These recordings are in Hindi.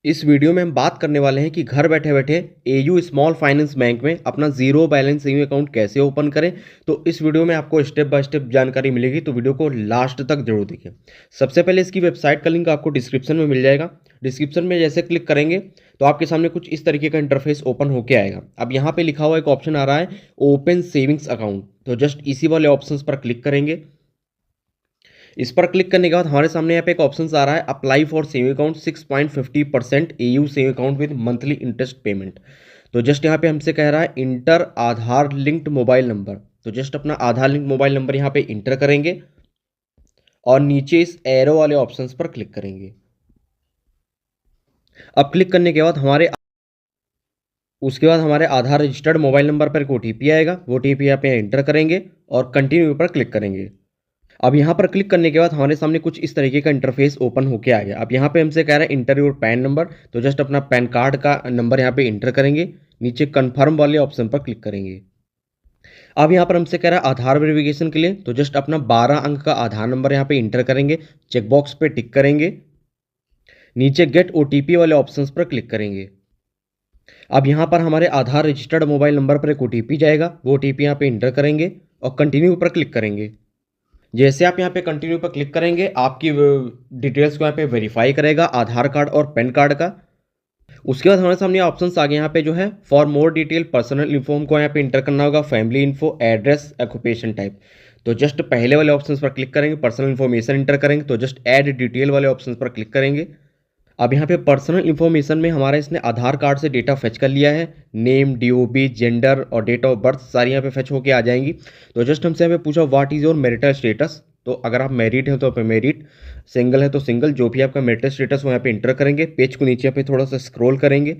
इस वीडियो में हम बात करने वाले हैं कि घर बैठे बैठे एयू स्मॉल फाइनेंस बैंक में अपना जीरो बैलेंस सेविंग अकाउंट कैसे ओपन करें। तो इस वीडियो में आपको स्टेप बाय स्टेप जानकारी मिलेगी, तो वीडियो को लास्ट तक जरूर देखिए। सबसे पहले इसकी वेबसाइट का लिंक आपको डिस्क्रिप्शन में मिल जाएगा। डिस्क्रिप्शन में जैसे क्लिक करेंगे तो आपके सामने कुछ इस तरीके का इंटरफेस ओपन होकर आएगा। अब यहाँ पे लिखा हुआ एक ऑप्शन आ रहा है ओपन सेविंग्स अकाउंट, तो जस्ट इसी वाले ऑप्शन पर क्लिक करेंगे। इस पर क्लिक करने के बाद हमारे सामने यहाँ पे एक ऑप्शन आ रहा है apply for saving account 6.50% AU saving account with monthly interest payment. तो जस्ट यहाँ पे हमसे कह रहा है इंटर आधार लिंक्ड मोबाइल नंबर, तो जस्ट अपना आधार लिंक मोबाइल नंबर यहाँ पे इंटर करेंगे और नीचे इस एरो वाले ऑप्शन पर क्लिक करेंगे। अब क्लिक करने के बाद उसके बाद हमारे आधार रजिस्टर्ड मोबाइल नंबर पर एक ओटीपी आएगा, वो ओटीपी यहाँ पे इंटर करेंगे और कंटिन्यू पर क्लिक करेंगे। अब यहाँ पर क्लिक करने के बाद हमारे सामने कुछ इस तरीके का इंटरफेस ओपन होके आ गया। अब यहाँ पे हमसे कह रहा है इंटर योर पैन नंबर, तो जस्ट अपना पैन कार्ड का नंबर यहाँ पे इंटर करेंगे, नीचे कन्फर्म वाले ऑप्शन पर क्लिक करेंगे। अब यहाँ पर हमसे कह रहा है आधार वेरिफिकेशन के लिए, तो जस्ट अपना 12 अंक का आधार नंबर यहाँ पे इंटर करेंगे, चेकबॉक्स पे टिक करेंगे, नीचे गेट ओटीपी वाले ऑप्शन पर क्लिक करेंगे। अब यहाँ पर हमारे आधार रजिस्टर्ड मोबाइल नंबर पर एक ओटीपी जाएगा, वो ओटीपी यहाँ पे इंटर करेंगे और कंटिन्यू पर क्लिक करेंगे। जैसे आप यहाँ पे कंटिन्यू पर क्लिक करेंगे आपकी डिटेल्स को यहाँ पे वेरीफाई करेगा आधार कार्ड और पैन कार्ड का। उसके बाद हमारे सामने ऑप्शंस आ गए यहाँ पे जो है for more detail personal info को यहाँ पे इंटर करना होगा, family info, address, occupation type. तो जस्ट पहले वाले ऑप्शंस पर क्लिक करेंगे, पर्सनल इन्फॉर्मेशन इंटर करेंगे, तो जस्ट ऐड डिटेल वाले ऑप्शंस पर क्लिक करेंगे। अब यहाँ पे पर्सनल इन्फॉर्मेशन में हमारा इसने आधार कार्ड से डेटा फेच कर लिया है, नेम, डीओबी, जेंडर और डेट ऑफ बर्थ सारी यहाँ पे फेच होके आ जाएंगी। तो जस्ट हमसे यहाँ पे पूछा what is your marital status, तो अगर आप मैरिड हैं तो यहाँ पे मैरिड, सिंगल है तो सिंगल, जो भी आपका मैरिटल स्टेटस वो यहाँ पे इंटर करेंगे। पेज को नीचे यहाँ पे थोड़ा सा स्क्रॉल करेंगे।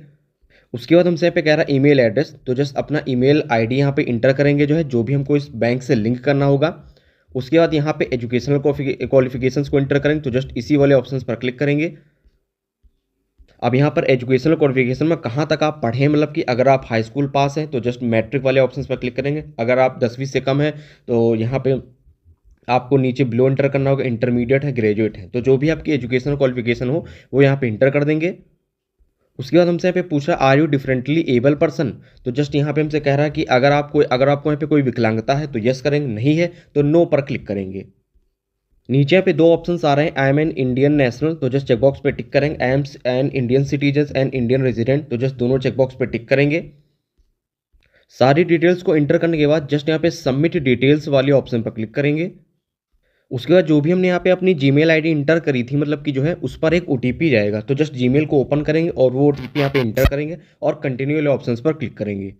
उसके बाद हमसे यहाँ पे कह रहा है ईमेल एड्रेस, तो जस्ट अपना ईमेल आईडी यहाँ पे इंटर करेंगे जो है, जो भी हमको इस बैंक से लिंक करना होगा। उसके बाद यहाँ पे एजुकेशनल क्वालिफिकेशंस को इंटर करेंगे, तो जस्ट इसी वाले ऑप्शन पर क्लिक करेंगे। अब यहाँ पर एजुकेशनल क्वालिफिकेशन में कहाँ तक आप पढ़े, मतलब कि अगर आप हाई स्कूल पास हैं तो जस्ट मैट्रिक वाले ऑप्शन पर क्लिक करेंगे, अगर आप 10वीं से कम है तो यहाँ पे आपको नीचे बिलो इंटर करना होगा, इंटरमीडिएट है, ग्रेजुएट है, तो जो भी आपकी एजुकेशनल क्वालिफिकेशन हो वो यहाँ पे इंटर कर देंगे। उसके बाद हमसे यहाँ पे पूछा are you differently able person, तो जस्ट यहाँ पे हमसे कह रहा है कि अगर आपको यहाँ पे कोई विकलांगता है तो यस करेंगे, नहीं है तो नो पर क्लिक करेंगे। नीचे यहाँ पे दो ऑप्शंस आ रहे हैं I am an Indian national, तो जस्ट चेकबॉक्स पे टिक करेंगे, I am an Indian citizen and Indian resident, तो जस्ट दोनों चेकबॉक्स पे टिक करेंगे। सारी डिटेल्स को इंटर करने के बाद जस्ट यहाँ पे सबमिट डिटेल्स वाले ऑप्शन पर क्लिक करेंगे। उसके बाद जो भी हमने यहाँ पे अपनी जीमेल आईडी इंटर करी थी, मतलब कि जो है उस पर एक ओटीपी जाएगा, तो जस्ट जीमेल को ओपन करेंगे और वो ओटीपी यहाँ पे इंटर करेंगे और कंटिन्यू वाले ऑप्शन पर क्लिक करेंगे।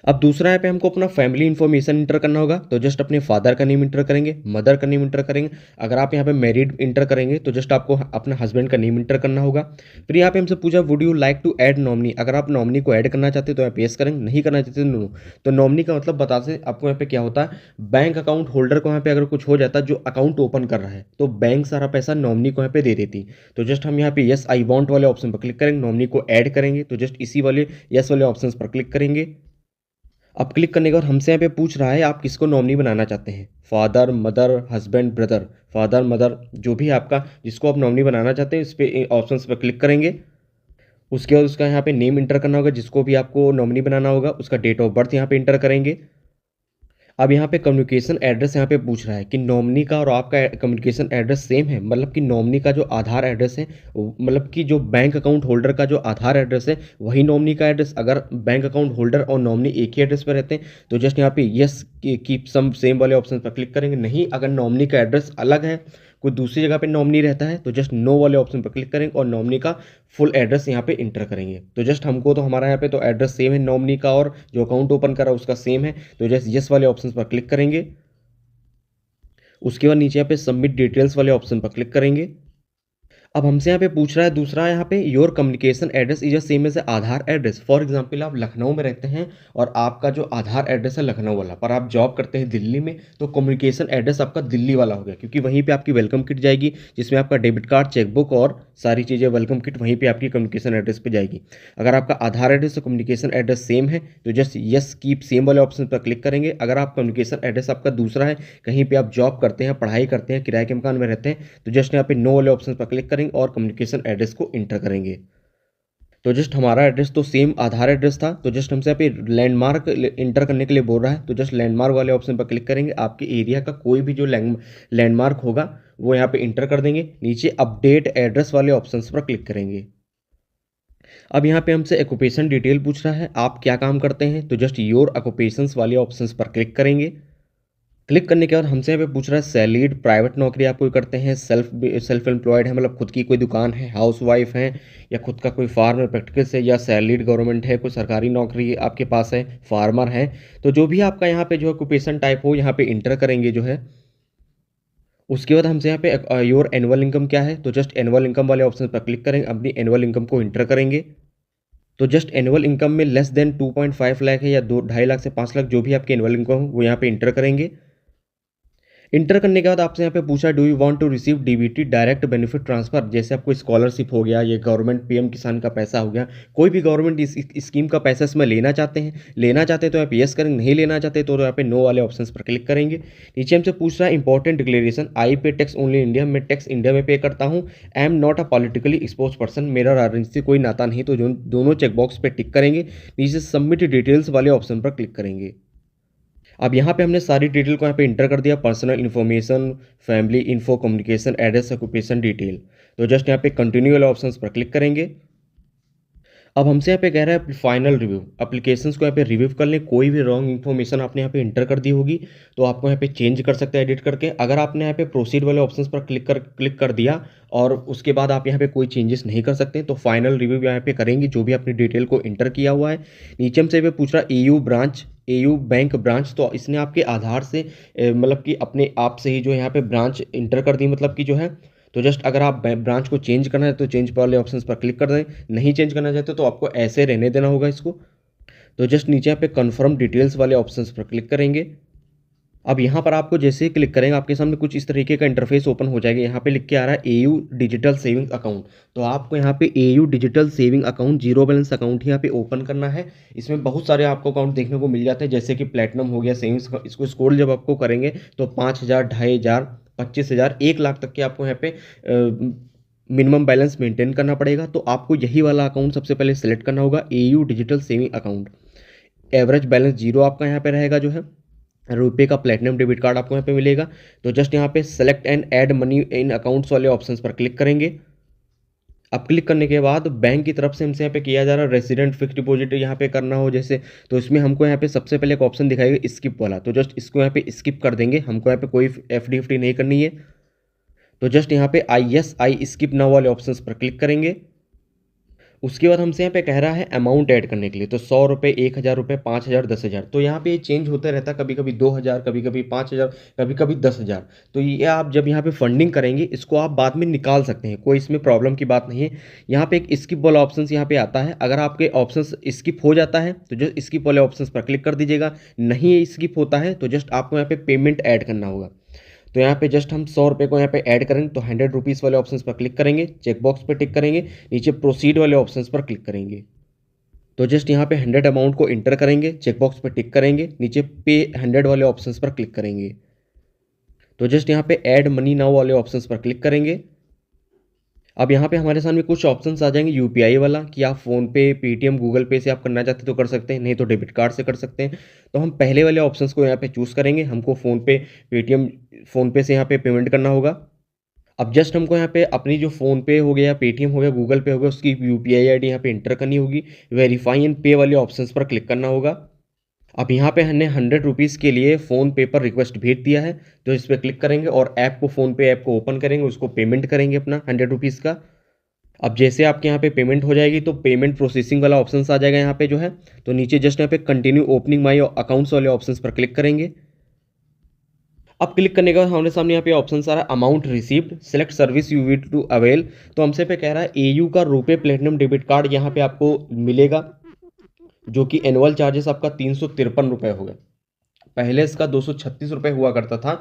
अब दूसरा यहाँ पे हमको अपना फैमिली इन्फॉर्मेशन इंटर करना होगा, तो जस्ट अपने फादर का नेम इंटर करेंगे, मदर का नेम इंटर करेंगे, अगर आप यहाँ पे मैरिड इंटर करेंगे तो जस्ट आपको अपना हस्बैंड का नेम इंटर करना होगा। फिर यहाँ पे हमसे पूछा would you like to add nominee, अगर आप नॉमिनी को ऐड करना चाहते तो यहाँ पे यस करेंगे, नहीं करना चाहते नो। तो नॉमिनी का मतलब बता से आपको यहाँ पे क्या होता है, बैंक अकाउंट होल्डर को यहाँ पे अगर कुछ हो जाता है जो अकाउंट ओपन कर रहा है तो बैंक सारा पैसा नॉमिनी को यहाँ पे दे देती। तो जस्ट हम यहाँ पे यस आई वॉन्ट वाले ऑप्शन पर क्लिक करेंगे, नॉमिनी को ऐड करेंगे, तो जस्ट इसी वाले यस वाले ऑप्शन पर क्लिक करेंगे। अब क्लिक करने के बाद हमसे यहाँ पे पूछ रहा है आप किसको नॉमिनी बनाना चाहते हैं, father, mother, husband, brother, father, mother, जो भी आपका जिसको आप नॉमिनी बनाना चाहते हैं इस पे ऑप्शंस पर क्लिक करेंगे। उसके बाद उसका यहाँ पे नेम इंटर करना होगा, जिसको भी आपको नॉमिनी बनाना होगा उसका डेट ऑफ बर्थ यहाँ पे इंटर करेंगे। अब यहाँ पे कम्युनिकेशन एड्रेस यहाँ पे पूछ रहा है कि नॉमिनी का और आपका कम्युनिकेशन एड्रेस सेम है, मतलब कि नॉमिनी का जो आधार एड्रेस है, मतलब कि जो बैंक अकाउंट होल्डर का जो आधार एड्रेस है वही नॉमिनी का एड्रेस, अगर बैंक अकाउंट होल्डर और नॉमिनी एक ही एड्रेस पर रहते हैं तो जस्ट यहाँ पे यस कीप सम सेम वाले ऑप्शन पर क्लिक करेंगे। नहीं, अगर नॉमिनी का एड्रेस अलग है, कोई दूसरी जगह पे नॉमिनी रहता है तो जस्ट नो वाले ऑप्शन पर क्लिक करेंगे और नॉमिनी का फुल एड्रेस यहाँ पे इंटर करेंगे। तो जस्ट हमको तो हमारा यहाँ पे तो एड्रेस सेम है नॉमिनी का और जो अकाउंट ओपन करा उसका सेम है, तो जस्ट यस वाले ऑप्शन पर क्लिक करेंगे। उसके बाद नीचे यहाँ पे सबमिट डिटेल्स वाले ऑप्शन पर क्लिक करेंगे। अब हमसे यहाँ पे पूछ रहा है दूसरा, यहाँ पे your communication address is same as Aadhaar address. For example आप लखनऊ में रहते हैं और आपका जो आधार एड्रेस है लखनऊ वाला, पर आप जॉब करते हैं दिल्ली में, तो कम्युनिकेशन एड्रेस आपका दिल्ली वाला हो गया, क्योंकि वहीं पे आपकी वेलकम किट जाएगी जिसमें आपका डेबिट कार्ड, चेकबुक और सारी चीज़ें वेलकम किट वहीं पर आपकी कम्युनिकेशन एड्रेस पर जाएगी। अगर आपका आधार एड्रेस और कम्युनिकेशन एड्रेस सेम है तो जस्ट यस कीप सेम वाले ऑप्शन पर क्लिक करेंगे। अगर आप कम्युनिकेशन एड्रेस आपका दूसरा है, कहीं पर आप जॉब करते हैं, पढ़ाई करते हैं, किराए के मकान में रहते हैं, तो जस्ट यहाँ पे नो वाले ऑप्शन पर क्लिक करेंगे करेंगे और कम्युनिकेशन एड्रेस को इंटर करेंगे। तो जस्ट हमारा एड्रेस तो सेम आधार एड्रेस था, तो जस्ट हमसे यहाँ पे लैंडमार्क इंटर करने के लिए बोल रहा है, तो जस्ट लैंडमार्क वाले ऑप्शन पर क्लिक करेंगे। आपके एरिया का कोई भी जो लैंडमार्क होगा वो यहाँ पे इंटर कर देंगे। नीचे अपडेट एड्रेस वाले ऑप्शन पर क्लिक करेंगे। अब यहाँ पे हमसे ऑक्यूपेशन डिटेल पूछ रहा है, आप क्या काम करते हैं, तो जस्ट योर ऑक्यूपेशंस वाले ऑप्शंस पर क्लिक करेंगे। क्लिक करने के बाद हमसे यहाँ पे पूछ रहा है सैलरीड, प्राइवेट नौकरी आप कोई करते हैं, सेल्फ एम्प्लॉयड है, मतलब खुद की कोई दुकान है, हाउस वाइफ है, या खुद का कोई फार्म प्रैक्टिस है, या सैलरीड गवर्नमेंट है, कोई सरकारी नौकरी आपके पास है, फार्मर है। तो जो भी आपका यहाँ पे जो ऑक्यूपेशन टाइप हो यहाँ पे इंटर करेंगे जो है। उसके बाद हमसे यहाँ पे योर एनुअल इनकम क्या है, तो जस्ट एनुअल इनकम वाले ऑप्शन पर क्लिक करेंगे, अपनी एनुअल इनकम को इंटर करेंगे। तो जस्ट एनुअल इनकम में लेस देन 2.5 लाख है या 2.5 लाख से 5 लाख, जो भी आपकी एनुअल इनकम हो वो यहाँ पे इंटर करेंगे। इंटर करने के बाद आपसे यहाँ पे पूछा do you want to receive DBT direct benefit transfer, जैसे आपको स्कॉलरशिप हो गया, ये गवर्नमेंट पीएम किसान का पैसा हो गया, कोई भी गवर्नमेंट इस स्कीम का पैसा इसमें लेना चाहते हैं तो आप यस करेंगे, नहीं लेना चाहते तो यहाँ पे नो वाले ऑप्शन पर क्लिक करेंगे। नीचे हमसे पूछ रहा है इंपॉर्टेंट डिक्लेरेशन, आई पे टैक्स ओनली इंडिया, मैं टैक्स इंडिया में पे करता हूँ। I am not a politically expose person, मेरा राजनीति से कोई नाता नहीं, तो दोनों चेकबॉक्स पे टिक करेंगे। नीचे सबमिट डिटेल्स वाले ऑप्शन पर क्लिक करेंगे। अब यहाँ पे हमने सारी डिटेल को यहाँ पे इंटर कर दिया, personal information, family info, communication address, occupation detail. तो जस्ट यहाँ पे कंटिन्यू वाले ऑप्शंस पर क्लिक करेंगे। अब हमसे यहाँ पे कह रहा है फाइनल रिव्यू, एप्लीकेशंस को यहाँ पे रिव्यू कर लें। कोई भी रॉन्ग इन्फॉर्मेशन आपने यहाँ पे इंटर कर दी होगी तो आपको यहाँ पे चेंज कर सकते हैं एडिट करके। अगर आपने यहाँ पे प्रोसीड वाले ऑप्शंस पर क्लिक कर दिया और उसके बाद आप यहाँ पे कोई चेंजेस नहीं कर सकते, तो फाइनल रिव्यू यहाँ पे करेंगे जो भी अपनी डिटेल को इंटर किया हुआ है। नीचे हमसे पे पूछ रहा है EU branch, EU bank branch, तो इसने आपके आधार से मतलब कि अपने आप से ही जो यहाँ पे ब्रांच इंटर कर दी, मतलब कि जो है। तो जस्ट अगर आप ब्रांच को चेंज करना है तो चेंज वाले ऑप्शंस पर क्लिक कर दें, नहीं चेंज करना चाहते तो आपको ऐसे रहने देना होगा इसको। तो जस्ट नीचे यहाँ पे कंफर्म डिटेल्स वाले ऑप्शंस पर क्लिक करेंगे। अब यहाँ पर आपको जैसे ही क्लिक करेंगे आपके सामने कुछ इस तरीके का इंटरफेस ओपन हो जाएगा। यहाँ पे लिख के आ रहा है AU डिजिटल सेविंग्स अकाउंट, तो आपको यहाँ पे AU digital saving account, zero balance account यहाँ पे ओपन करना है। इसमें बहुत सारे आपको अकाउंट देखने को मिल जाते हैं, जैसे कि प्लेटिनम हो गया सेविंग्स, इसको स्क्रॉल जब आपको करेंगे तो 5,000, 2,500, 25,000, 1 लाख तक के आपको यहाँ पे मिनिमम बैलेंस मेंटेन करना पड़ेगा। तो आपको यही वाला अकाउंट सबसे पहले सेलेक्ट करना होगा, AU digital saving account. Average balance 0 आपका यहाँ पे रहेगा, जो है रुपये का प्लेटिनम डेबिट कार्ड आपको यहाँ पे मिलेगा। तो जस्ट यहाँ पे select and add money in accounts वाले ऑप्शंस पर क्लिक करेंगे। अब क्लिक करने के बाद बैंक की तरफ से हमसे यहाँ पे किया जा रहा है रेसिडेंट फिक्स डिपॉजिट यहाँ पे करना हो जैसे, तो इसमें हमको यहाँ पे सबसे पहले एक ऑप्शन दिखाएगा स्किप वाला, तो जस्ट इसको यहाँ पे स्किप कर देंगे, हमको यहाँ पे कोई FD नहीं करनी है। तो जस्ट यहाँ पे ISI स्किप नाउ वाले ऑप्शंस पर क्लिक करेंगे। उसके बाद हमसे यहाँ पे कह रहा है अमाउंट ऐड करने के लिए, तो 100 रुपये, 1,000 रुपये, 5,000, 10,000। तो यहाँ पे ये चेंज होता रहता है, कभी कभी 2,000, कभी कभी 5,000, कभी कभी 10,000। तो ये आप जब यहाँ पे फंडिंग करेंगे इसको आप बाद में निकाल सकते हैं, कोई इसमें प्रॉब्लम की बात नहीं है। यहाँ पे एक स्किप वाला ऑप्शन यहाँ पे आता है, अगर आपके ऑप्शन स्किप हो जाता है तो जो स्किप वाले ऑप्शन पर क्लिक कर दीजिएगा, नहीं स्किप होता है तो जस्ट आपको यहाँ पे पेमेंट ऐड करना होगा। तो यहाँ पे जस्ट हम 100 रुपये को यहाँ पे ऐड करेंगे, तो 100 रुपीज़ वाले ऑप्शंस पर क्लिक करेंगे, चेकबॉक्स पे टिक करेंगे, नीचे प्रोसीड वाले ऑप्शंस पर क्लिक करेंगे। तो जस्ट यहाँ पे 100 अमाउंट को इंटर करेंगे, चेकबॉक्स पे टिक करेंगे, नीचे पे 100 वाले ऑप्शंस पर क्लिक करेंगे। तो जस्ट यहाँ पे ऐड मनी नाउ वाले ऑप्शंस पर क्लिक करेंगे। अब यहाँ पे हमारे सामने कुछ ऑप्शंस आ जाएंगे, UPI वाला कि आप फ़ोनपे, पेटीएम, गूगल पे से आप करना चाहते तो कर सकते हैं, नहीं तो डेबिट कार्ड से कर सकते हैं। तो हम पहले वाले ऑप्शंस को यहाँ पे चूज़ करेंगे, हमको फ़ोनपे, पेटीएम, फ़ोनपे से यहाँ पे पेमेंट करना होगा। अब जस्ट हमको यहाँ पे अपनी जो फ़ोनपे हो गया, पेटीएम हो गया, गूगल पे हो गया, उसकी UPI ID यहाँ पे इंटर करनी होगी। वेरीफाई एंड पे वाले ऑप्शंस पर क्लिक करना होगा। अब यहाँ पे हमने 100 रुपीज़ के लिए फ़ोनपे पर रिक्वेस्ट भेज दिया है, तो इस पर क्लिक करेंगे और ऐप को, फ़ोनपे ऐप को ओपन करेंगे, उसको पेमेंट करेंगे अपना 100 रुपीज़ का। अब जैसे आपके यहाँ पे पेमेंट हो जाएगी तो पेमेंट प्रोसेसिंग वाला ऑप्शन आ जाएगा यहाँ पे जो है, तो नीचे जस्ट यहाँ पे कंटिन्यू ओपनिंग माई अकाउंट्स वाले ऑप्शंस पर क्लिक करेंगे। अब क्लिक करने के बाद हमारे सामने यहाँ पे ऑप्शन आ रहा है amount received, select service you will to avail. तो हमसे पे कह रहा है AU का रुपये प्लेटिनम डेबिट कार्ड यहाँ पे आपको मिलेगा, जो कि एनुअल चार्जेस आपका 353 रुपये होगा। पहले इसका 236 रुपये हुआ करता था,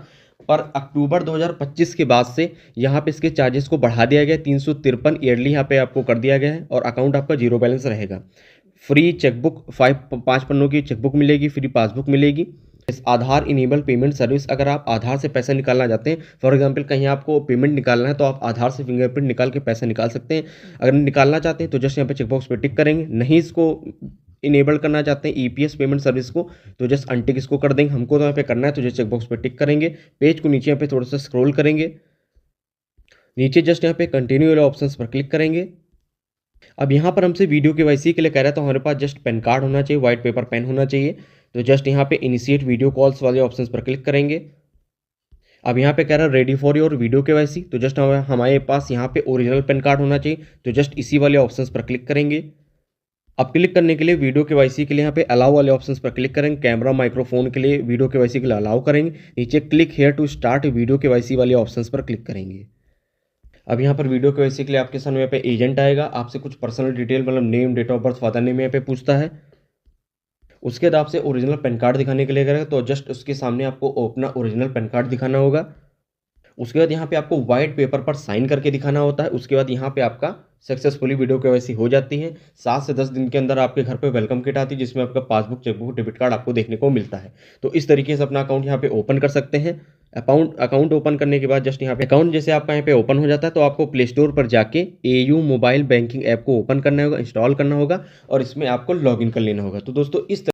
पर अक्टूबर 2025 के बाद से यहाँ पे इसके चार्जेस को बढ़ा दिया गया, 353 ईयरली यहाँ पे आपको कर दिया गया है, और अकाउंट आपका जीरो बैलेंस रहेगा। फ्री चेकबुक 5 पन्नों की चेकबुक मिलेगी, फ्री पासबुक मिलेगी। आधार इनेबल पेमेंट सर्विस, अगर आप आधार से पैसा निकालना चाहते हैं, फॉर एग्जांपल कहीं आपको पेमेंट निकालना है तो आप आधार से फिंगरप्रिंट निकाल के पैसा निकाल सकते हैं। अगर निकालना चाहते हैं तो जस्ट यहाँ पे चेकबॉक्स पे टिक करेंगे। नहीं इसको इनेबल करना चाहते हैं ईपीएस पेमेंट सर्विस को, तो जस्ट अनटिक इसको कर देंगे। हमको तो यहाँ पे करना है तो जस्ट चेकबॉक्स पे टिक करेंगे। पेज को नीचे यहाँ पे थोड़ा सा स्क्रॉल करेंगे, नीचे जस्ट यहाँ पे कंटिन्यू वाले ऑप्शंस पर क्लिक करेंगे। अब यहाँ पर हमसे वीडियो केवाईसी के लिए कह रहा है तो हमारे पास जस्ट पैन कार्ड होना चाहिए, व्हाइट पेपर पेन होना चाहिए। तो जस्ट यहाँ पे इनिशिएट वीडियो कॉल्स वाले ऑप्शंस पर क्लिक करेंगे। अब यहाँ पे कह रहा है ready for your video KYC, तो जस्ट हमारे पास यहाँ पे ओरिजिनल पैन कार्ड होना चाहिए, तो जस्ट इसी वाले ऑप्शंस पर क्लिक करेंगे। अब क्लिक करने के लिए वीडियो केवाईसी के लिए यहाँ पे अलाउ वाले ऑप्शंस पर क्लिक करेंगे। कैमरा माइक्रोफोन के लिए वीडियो केवाईसी के लिए अलाउ करेंगे। नीचे click here to start video KYC वाले ऑप्शंस पर क्लिक करेंगे। अब यहाँ पर वीडियो केवाईसी के लिए आपके सामने यहाँ पे एजेंट आएगा, आपसे कुछ पर्सनल डिटेल मतलब name, date of birth, father name यहाँ पे पूछता है। उसके बाद आपसे ओरिजिनल पैन कार्ड दिखाने के लिए करेगा, तो जस्ट उसके सामने आपको अपना ओरिजिनल पैन कार्ड दिखाना होगा। उसके बाद यहाँ पे आपको व्हाइट पेपर पर साइन करके दिखाना होता है। उसके बाद यहाँ पे आपका सक्सेसफुली वीडियो केवाईसी हो जाती है। 7 से 10 दिन के अंदर आपके घर पे वेलकम किट आती है, जिसमें आपका पासबुक, चेकबुक, डेबिट कार्ड आपको देखने को मिलता है। तो इस तरीके से अपना अकाउंट यहाँ पे ओपन कर सकते हैं। अकाउंट ओपन करने के बाद जस्ट यहाँ पे अकाउंट जैसे आपका यहाँ पे ओपन हो जाता है तो आपको प्ले स्टोर पर जाके AU मोबाइल बैंकिंग ऐप को ओपन करना होगा, इंस्टॉल करना होगा और इसमें आपको लॉगिन कर लेना होगा। तो दोस्तों इस